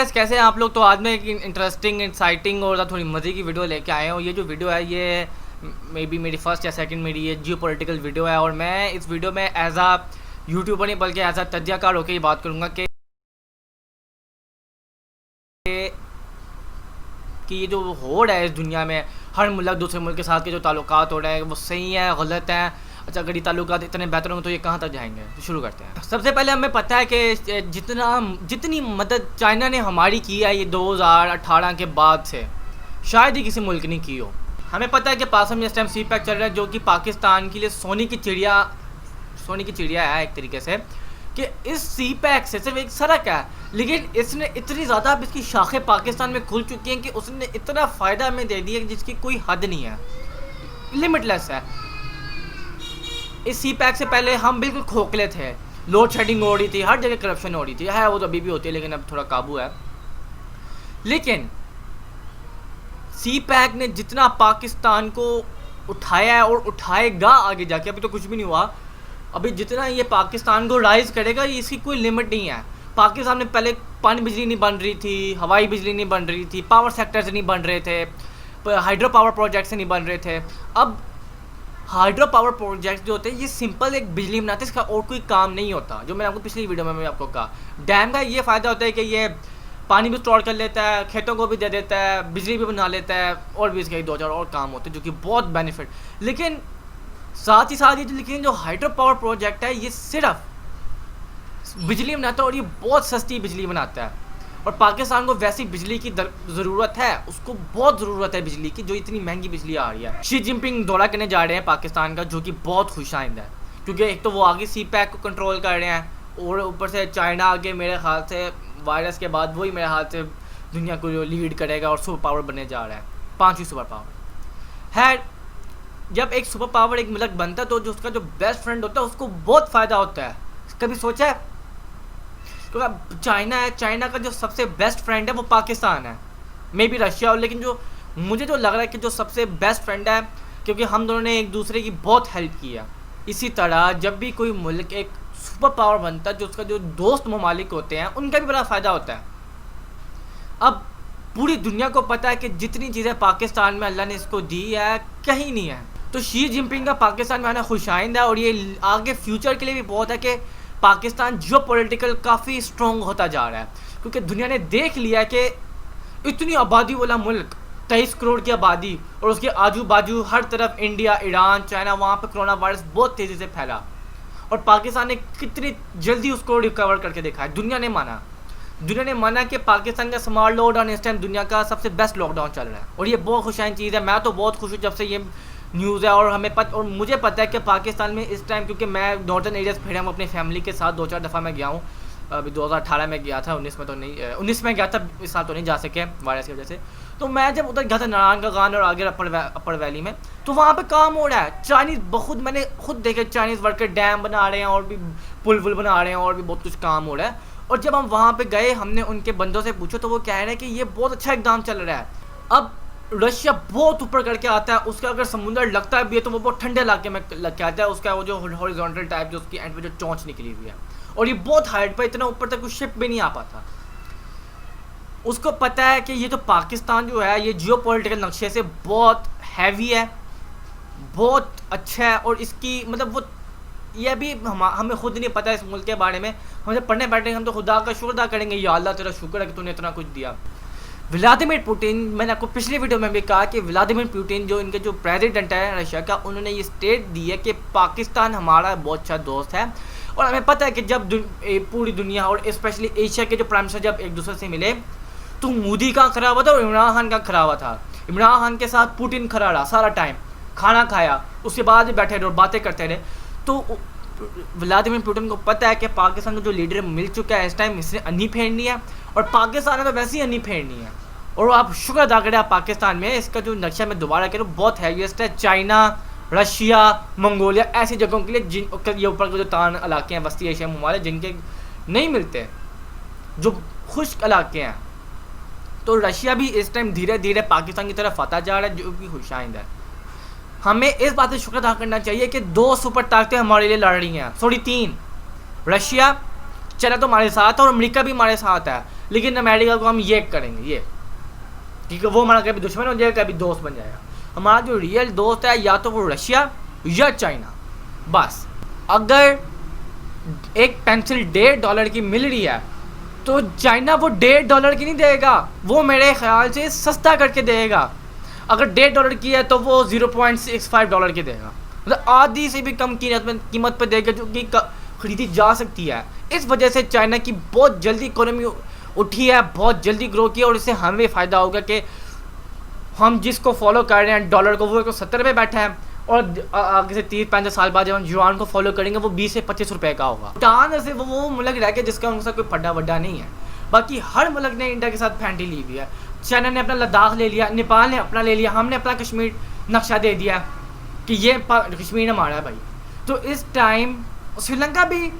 Guys, कैसे हैं आप लोग। तो आज मैं एक इंटरेस्टिंग एक्साइटिंग और थोड़ी मज़े की वीडियो लेके आया हूँ। ये जो वीडियो है ये मे बी मेरी फर्स्ट या सेकंड मेरी ये जियो पॉलिटिकल वीडियो है, और मैं इस वीडियो में एज आ यूट्यूबर नहीं बल्कि एज आ तज्जियाकार होकर ये बात करूँगा कि ये जो हो रहा है इस दुनिया में, हर मुल्क दूसरे मुल्क के साथ के जो ताल्लुकात हो रहे हैं वो सही है गलत है। अच्छा, अगर ये ताल्लुकात इतने बेहतर होंगे तो ये कहाँ तक जाएंगे। तो शुरू करते हैं। सबसे पहले हमें पता है कि जितनी मदद चाइना ने हमारी की है ये 2018 के बाद से शायद ही किसी मुल्क ने की हो। हमें पता है कि पास में इस टाइम सी पैक चल रहा है जो कि पाकिस्तान के लिए सोने की चिड़िया है एक तरीके से, कि इस सी पैक से सिर्फ एक सड़क है, लेकिन इसने इतनी ज़्यादा अब इसकी शाखें पाकिस्तान में खुल चुकी हैं कि उसने इतना फ़ायदा हमें दे दिया जिसकी कोई हद नहीं है, लिमिटलेस है। इस सी पैक से पहले हम बिल्कुल खोखले थे, लोड शेडिंग हो रही थी, हर जगह करप्शन हो रही थी, है वो तो अभी भी होती है लेकिन अब थोड़ा काबू है। लेकिन सी पैक ने जितना पाकिस्तान को उठाया है और उठाएगा आगे जाके, अभी तो कुछ भी नहीं हुआ, अभी जितना ये पाकिस्तान को राइज़ करेगा ये इसकी कोई लिमिट नहीं है। पाकिस्तान में पहले पानी बिजली नहीं बन रही थी, हवाई बिजली नहीं बन रही थी, पावर सेक्टर से नहीं बन रहे थे, हाइड्रो पावर प्रोजेक्ट से नहीं बन रहे थे। अब हाइड्रो पावर प्रोजेक्ट जो होते हैं ये सिंपल एक बिजली बनाते हैं, इसका और कोई काम नहीं होता। जो मैंने आपको पिछली वीडियो में आपको कहा, डैम का ये फ़ायदा होता है कि ये पानी भी स्टोर कर लेता है, खेतों को भी दे देता है, बिजली भी बना लेता है, और भी इसके 2-4 और काम होते हैं जो कि बहुत बेनिफिट। लेकिन साथ ही साथ ये जो हाइड्रो पावर प्रोजेक्ट है ये सिर्फ बिजली बनाता है और ये बहुत सस्ती बिजली बनाता है, और पाकिस्तान को वैसी बिजली की ज़रूरत है, उसको बहुत ज़रूरत है बिजली की, जो इतनी महंगी बिजली आ रही है। शी जिनपिंग दौरा करने जा रहे हैं पाकिस्तान का, जो कि बहुत खुशाइंदा है, क्योंकि एक तो वो आगे सी पैक को कंट्रोल कर रहे हैं, और ऊपर से चाइना आगे मेरे ख्याल से वायरस के बाद वही मेरे ख्याल से दुनिया को जो लीड करेगा और सुपर पावर बनने जा रहा है, 5वीं सुपर पावर है। जब एक सुपर पावर एक मुल्क बनता है तो जो उसका जो बेस्ट फ्रेंड होता है उसको बहुत फ़ायदा होता है। कभी सोचा है? क्योंकि चाइना है, चाइना का जो सबसे बेस्ट फ्रेंड है वो पाकिस्तान है, मे बी रशिया हो, लेकिन जो मुझे जो लग रहा है कि जो सबसे बेस्ट फ्रेंड है, क्योंकि हम दोनों ने एक दूसरे की बहुत हेल्प की है। इसी तरह जब भी कोई मुल्क एक सुपर पावर बनता है, जो उसका जो दोस्त ममालिक होते हैं उनका भी बड़ा फ़ायदा होता है। अब पूरी दुनिया को पता है कि जितनी चीज़ें पाकिस्तान में अल्लाह ने इसको दी है कहीं नहीं है। तो शी जिनपिंग का पाकिस्तान में आना खुशाइंद है, और ये आगे फ्यूचर के लिए भी बहुत है कि पाकिस्तान जियो पॉलिटिकल काफ़ी स्ट्रॉन्ग होता जा रहा है, क्योंकि दुनिया ने देख लिया कि इतनी आबादी वाला मुल्क, 23 करोड़ की आबादी, और उसके आजू बाजू हर तरफ इंडिया, ईरान, चाइना, वहाँ पर कोरोना वायरस बहुत तेज़ी से फैला, और पाकिस्तान ने कितनी जल्दी उसको रिकवर करके देखा है। दुनिया ने माना कि पाकिस्तान का स्मार्ट लॉकडाउन इस टाइम दुनिया का सबसे बेस्ट लॉकडाउन चल रहा है, और ये बहुत खुशाइन चीज़ है। मैं तो बहुत खुश हूँ जब से ये न्यूज़ है, और मुझे पता है कि पाकिस्तान में इस टाइम, क्योंकि मैं नॉर्दर्न एरियाज़ फिरा हूँ अपनी फैमिली के साथ, 2-4 दफ़ा मैं गया हूँ। अभी 2018 में गया था, 19 में तो नहीं, 19 में गया था, इस साल तो नहीं जा सके वायरस की वजह से। तो मैं जब उधर गया था नारायण का गान और आगे अपर वैली में, तो वहाँ पे काम हो रहा है। चाइनीज़ बहुत, मैंने खुद देखे चाइनीज़ वर्कर डैम बना रहे हैं और भी पुल वुल बना रहे हैं और भी बहुत कुछ काम हो रहा है। और जब हम वहाँ पे गए, हमने उनके बंदों से पूछा तो वो कह रहे हैं कि ये बहुत अच्छा इकदाम चल रहा है। अब रशिया बहुत ऊपर करके आता है, उसका अगर समुंदर लगता भी है तो वो बहुत ठंडे इलाके में लग के आता है, उसका वो जो हॉरिजॉन्टल टाइप जो उसकी एंड पे जो चोंच निकली हुई है, और ये बहुत हाइट पर, इतना ऊपर तक कुछ शिप भी नहीं आ पाता। उसको पता है कि ये तो पाकिस्तान जो है ये जियो पॉलिटिकल नक्शे से बहुत हैवी है, बहुत अच्छा है, और इसकी मतलब वो ये भी हमें खुद नहीं पता इस मुल्क के बारे में। हम जब पढ़ने बैठेंगे हम तो खुदा का शुक्र अदा करेंगे, या अल्लाह तेरा शुक्र है कि तूने इतना कुछ दिया। व्लादिमीर पुतिन, मैंने आपको पिछली वीडियो में भी कहा कि व्लादिमीर पुतिन जो इनके जो प्रेसिडेंट है रशिया का, उन्होंने ये स्टेट दी है कि पाकिस्तान हमारा बहुत अच्छा दोस्त है। और हमें पता है कि जब पूरी दुनिया और स्पेशली एशिया के जो प्राइम मिनिस्टर जब एक दूसरे से मिले तो मोदी का खड़ा हुआ था और इमरान खान का खड़ा हुआ था। इमरान खान के साथ पुतिन खड़ा रहा सारा टाइम, खाना खाया, उसके बाद भी बैठे रहे और बातें करते रहे। तो व्लादिमीर पुतिन को पता है कि पाकिस्तान को जो लीडर मिल चुका है इस टाइम, इसने अन्नी फेरनी है, और पाकिस्तान ने तो वैसे ही अन्नी फेरनी है। और आप शुक्र अदा करें पाकिस्तान में, इसका जो नक्शा मैं दोबारा करूँ बहुत हैवीएस्ट है। चाइना, रशिया, मंगोलिया ऐसी जगहों के लिए जिन ये ऊपर के जो तान इलाके हैं, वस्ती एशिया ममालिक जिनके नहीं मिलते, जो खुश्क इलाके हैं, तो रशिया भी इस टाइम धीरे धीरे पाकिस्तान की तरफ आता जा रहा है, जो कि खुशाइंद है। हमें इस बात से शुक्र अदा करना चाहिए कि 2 सुपर ताकतें हमारे लिए लड़ रही हैं, सॉरी 3, रशिया, चाइना तो हमारे साथ है और अमेरिका भी हमारे साथ है, लेकिन अमेरिका को हम ये करेंगे ये, ठीक है, वो हमारा कभी दुश्मन हो जाएगा कभी दोस्त बन जाएगा। हमारा जो रियल दोस्त है या तो वो रशिया या चाइना। बस अगर एक पेंसिल $1.5 की मिल रही है तो चाइना वो $1.5 की नहीं देगा, वो मेरे ख्याल से सस्ता करके देगा। अगर $1.5 की है तो वो $0.65 की देगा, मतलब आधी से भी कम कीमत पर देगा, जो कि खरीदी जा सकती है। इस वजह से चाइना की बहुत जल्दी इकोनॉमी उठी है, बहुत जल्दी ग्रो किया, और इससे हमें फ़ायदा होगा कि हम जिसको फॉलो कर रहे हैं डॉलर को, वो 70 रुपये बैठा है, और आगे से 30-35 साल बाद जब हम युआन को फॉलो करेंगे वो 20 से 25 रुपये का होगा। भूटान से वो मुल्क रह गया जिसका उनका कोई फड्डा वड्डा नहीं है। बाकी हर मुल्क ने इंडिया के साथ फैंटी ली हुई है। चाइना ने अपना लद्दाख ले लिया, नेपाल ने अपना ले लिया, हमने अपना कश्मीर नक्शा दे दिया कि ये कश्मीर हमारा है भाई। तो इस टाइम श्रीलंका भी,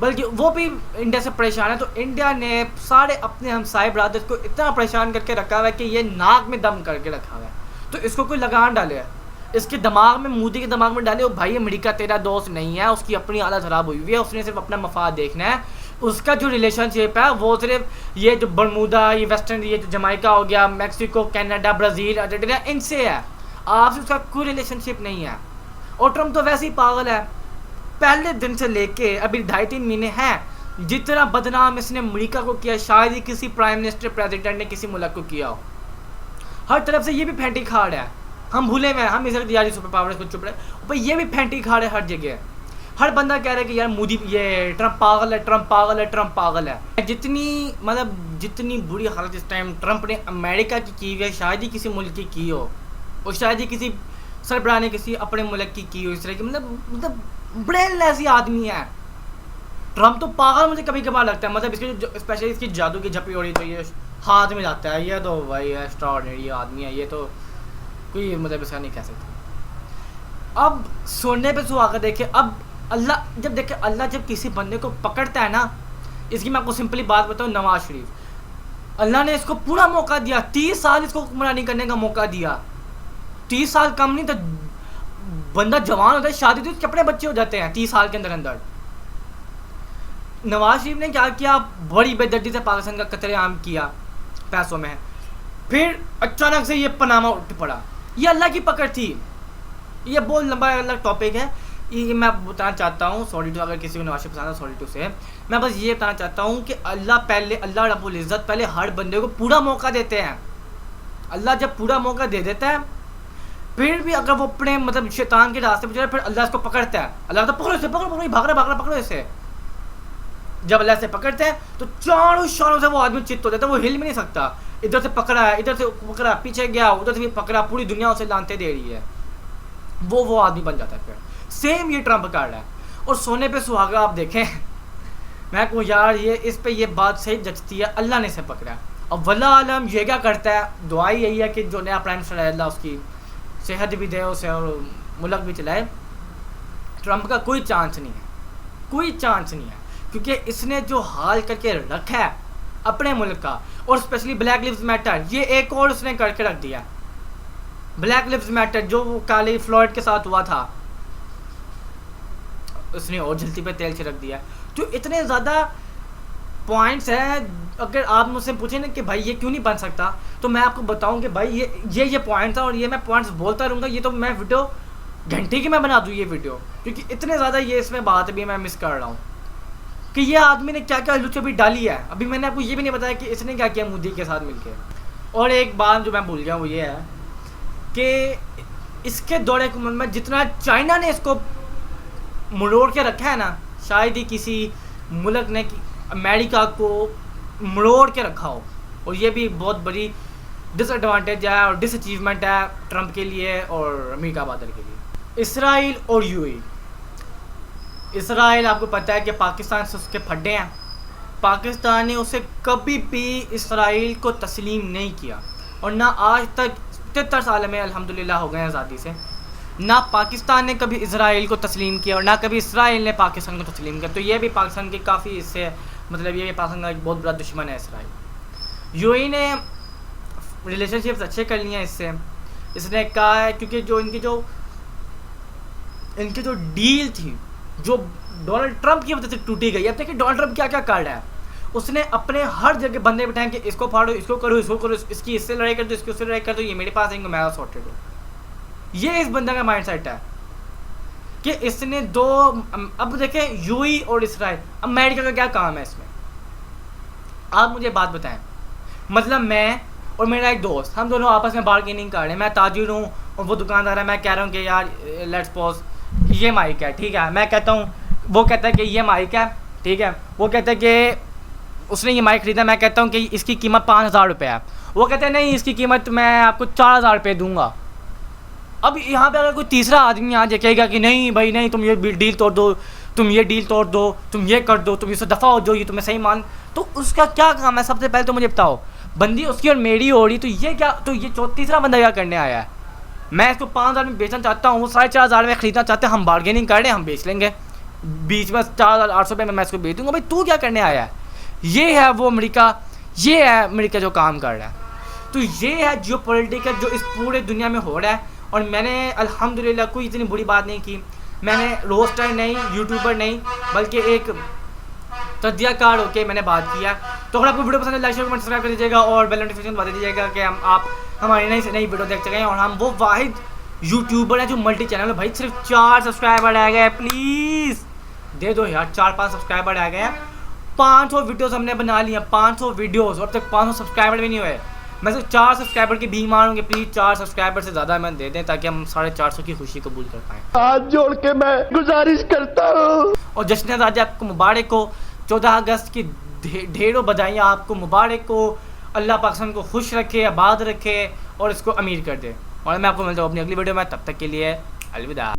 बल्कि वो भी इंडिया से परेशान है। तो इंडिया ने सारे अपने हमसाए ब्रादर को इतना परेशान करके रखा हुआ है कि ये नाक में दम करके रखा हुआ है। तो इसको कोई लगान डाले, इसके दिमाग में, मोदी के दिमाग में डाले, भाई अमेरिका तेरा दोस्त नहीं है, उसकी अपनी हालत ख़राब हुई हुई है, उसने सिर्फ अपना मफाद देखना है। उसका जो रिलेशनशिप है वो सिर्फ ये जो बरमूदा, ये वेस्टर्न, ये जो जमाइका हो गया, मैक्सिको, कनाडा, ब्राज़ील, अर्जेंटीना, इनसे है। आपसे उसका कोई रिलेशनशिप नहीं है। और ट्रम्प तो वैसे ही पागल है, पहले दिन से लेके अभी 2.5-3 महीने हैं, जितना बदनाम इसने अमेरिका को किया शायद ही किसी प्राइम मिनिस्टर, प्रेसिडेंट ने किसी मुल्क को किया हो। हर तरफ से ये भी फेंटी खा रहा है, हम भूले हुए हैं, हम इसे दियारी सुपर पावर्स को चुप रहे, पर ये भी फेंटी खा रहे हर जगह। हर बंदा कह रहा है कि यार मोदी, ये ट्रम्प पागल है, ट्रम्प पागल है, ट्रम्प पागल है। जितनी बुरी हालत इस टाइम ट्रम्प ने अमेरिका की हुई है, शायद ही किसी मुल्क की हो, और शायद ही किसी सरबराह ने किसी अपने मुल्क की हो। इस तरह की मतलब ब्रेनलेस ही आदमी है ट्रम्प। तो पागल मुझे कभी कभार लगता है, मतलब इसके जो स्पेशली इसकी जादू की झपी हो रही तो ये हाथ में जाता है, ये तो भाई एक्स्ट्राऑर्डिनरी आदमी है, ये तो कोई मतलब इसका नहीं कह सकते। अब सोने पे सुहागा देखे, अब अल्लाह जब किसी बंदे को पकड़ता है ना, इसकी मैं आपको सिंपली बात बताऊँ, नवाज शरीफ, अल्लाह ने इसको पूरा मौका दिया, 30 साल इसको हुक्मरानी करने का मौका दिया। 30 साल कम नहीं तो बंदा जवान होता है, शादी तो उसके अपने बच्चे हो जाते हैं 30 साल के अंदर। नवाज शरीफ ने क्या किया, बड़ी बेदर्दी से पाकिस्तान का कत्लेआम किया पैसों में, फिर अचानक से ये पनामा उठ पड़ा। ये अल्लाह की पकड़ थी। ये बहुत लंबा अलग टॉपिक है, ये मैं बताना चाहता हूँ, सॉरी टू, अगर किसी को नवाज शरीफ पसंद है सॉरी टू से, मैं बस ये बताना चाहता हूँ कि अल्लाह रब्बुल इज़्ज़त पहले हर बंदे को पूरा मौका देते हैं। अल्लाह जब पूरा मौका दे देता है, फिर भी अगर वो अपने मतलब शैतान के रास्ते पर चले, फिर अल्लाह इसको पकड़ता है। अल्लाह तो पकड़ो इसे, पकड़ो, भाग रहा पकड़ो इसे। जब अल्लाह से पकड़ते हैं तो चारों शारों से वो आदमी चित्त हो जाता है, वो हिल भी नहीं सकता। इधर से पकड़ा है, इधर से पकड़ा, पीछे गया, उधर से भी पकड़ा, पूरी दुनिया उसे लानते दे रही है, वो आदमी बन जाता है। फिर सेम ये ट्रम्प कर रहा है। और सोने पे सुहागा आप देखें, मैं कहूँ यार ये इस पे ये बात सही जचती है, अल्लाह ने इसे पकड़ा। अब वल्लाह आलम ये क्या करता है, दुआ यही है कि जो नया प्राइम मिनिस्टर है अल्लाह उसकी सेहत भी दे उसे और मुल्क भी चलाए। ट्रम्प का कोई चांस नहीं है, कोई चांस नहीं है, क्योंकि इसने जो हाल करके रखा है अपने मुल्क का, और स्पेशली ब्लैक लिव्स मैटर, ये एक और उसने करके रख दिया। ब्लैक लिव्स मैटर जो काली फ्लॉयड के साथ हुआ था, उसने और जल्दी पे तेल छिड़क दिया। तो इतने ज़्यादा पॉइंट्स हैं, अगर आप मुझसे पूछें ना कि भाई ये क्यों नहीं बन सकता, तो मैं आपको बताऊं कि भाई ये पॉइंट्स हैं, और ये मैं पॉइंट्स बोलता रहूँगा। ये तो मैं वीडियो घंटे की मैं बना दूँ ये वीडियो, क्योंकि इतने ज़्यादा ये इसमें बात भी मैं मिस कर रहा हूँ कि ये आदमी ने क्या क्या लुचबी डाली है। अभी मैंने आपको ये भी नहीं बताया कि इसने क्या किया मोदी के साथ मिलकर। और एक बात जो मैं भूल गया वो ये है कि इसके दौरे हुकूमत में जितना चाइना ने इसको मरोड़ के रखा है ना, शायद ही किसी मुल्क ने अमेरिका को मरोड़ के रखा हो। और ये भी बहुत बड़ी डिसएडवांटेज है और डिसअचीवमेंट है ट्रम्प के लिए और अमेरिका बादल के लिए। इसराइल और यूएई, इसराइल आपको पता है कि पाकिस्तान से उसके फड्डे हैं। पाकिस्तान ने उसे कभी भी इसराइल को तस्लीम नहीं किया, और ना आज तक 73 साल में अल्हम्दुलिल्लाह हो गए आज़ादी से, ना पाकिस्तान ने कभी इसराइल को तस्लीम किया और ना कभी इसराइल ने पाकिस्तान को तस्लीम किया। तो ये भी पाकिस्तान की काफ़ी इससे मतलब ये भी पाकिस्तान का एक बहुत बड़ा दुश्मन है इसराइल। यूएई ने रिलेशनशिप्स अच्छे कर लिए हैं इससे, इसने कहा है, क्योंकि जो इनकी जो डील थी जो डोनाल्ड ट्रंप की वजह से टूटी गई। अब देखिए डोनाल्ड ट्रंप क्या क्या कर रहा है, उसने अपने हर जगह बंदे बिठाए कि इसको फाड़ो, इसको करो, इसको करो, इसकी इससे लड़ाई कर दो, इसकी उससे लड़ाई कर दो, ये मेरे पास आएंगे, मैं सॉर्टेड हूँ। ये इस बंदा का माइंड सेट है कि इसने दो, अब देखें यूएई और इसराइल, अमेरिका का क्या काम है इसमें, आप मुझे बात बताएं। मतलब मैं और मेरा एक दोस्त, हम दोनों आपस में बार्गेनिंग कर रहे हैं, मैं ताजिर हूँ और वो दुकानदार है, मैं कह रहा हूँ कि यार लेट्स सपोज ये माइक है, ठीक है, मैं कहता हूँ, वो कहता है कि ये माइक है, ठीक है, वो कहता है कि उसने ये माइक खरीदा, मैं कहता हूँ कि इसकी कीमत 5,000 रुपये है, वो कहते हैं नहीं इसकी कीमत मैं आपको 4,000 रुपये दूंगा। अब यहाँ पे अगर कोई तीसरा आदमी आ जाएगा कि नहीं भाई नहीं, तुम ये डील तोड़ दो, तुम ये डील तोड़ दो, तुम ये कर दो, तुम इससे दफ़ा हो जो, ये तुम्हें सही मान, तो उसका क्या काम है? सबसे पहले तो मुझे बताओ, बंदी उसकी और मेरी हो रही, तो ये क्या, तो ये तीसरा बंदा क्या करने आया है? मैं इसको 5,000 में बेचना चाहता हूँ, वो 4,500 में ख़रीदना चाहते हैं, हम बार्गेनिंग कर रहे हैं, हम बेच लेंगे, बीच में 4,800 रुपये में मैं इसको बेच दूँगा। भाई तू क्या करने आया है? ये है वो अमेरिका, ये है अमेरिका जो काम कर रहा है। तो ये है जियो पॉलिटिकल जो इस पूरे दुनिया में हो रहा है। और मैंने अल्हम्दुलिल्लाह कोई इतनी बुरी बात नहीं की, मैंने रोस्टर नहीं, यूट्यूबर नहीं, बल्कि एक तजज़ियाकार होकर मैंने बात किया। तो अगर आपको वीडियो पसंद है लाइक शेयर कमेंट सब्सक्राइब कर दीजिएगा और बेल नोटिफिकेशन बता दीजिएगा कि आप हमारी नई से नई वीडियो देख सकें। और हम वो वाहिद यूट्यूबर हैं जो मल्टी चैनल में, भाई सिर्फ 4 सब्सक्राइबर आ गए, प्लीज़ दे दो यार, 4-5 सब्सक्राइबर आ गए हैं। 500 वीडियोज़ हमने बना ली हैं, 500 वीडियोज़, और अब तक 500 सब्सक्राइबर भी नहीं हुए। मैं सिर्फ 4 सब्सक्राइबर की भी मारूंगी, प्लीज़ 4 सब्सक्राइबर से ज़्यादा मैं दे दें ताकि हम 450 की खुशी कबूल कर पाएँ। हाथ जोड़ के मैं गुजारिश करता हूँ। और जश्न आज़ादी आपको मुबारक हो, 14 अगस्त की ढेरों बधाइयाँ आपको मुबारक हो। अल्लाह पाकिस्तान को खुश रखे, आबाद रखे और इसको अमीर कर दे। और मैं आपको मिलता हूँ अपनी अगली वीडियो में, तब तक के लिए अलविदा।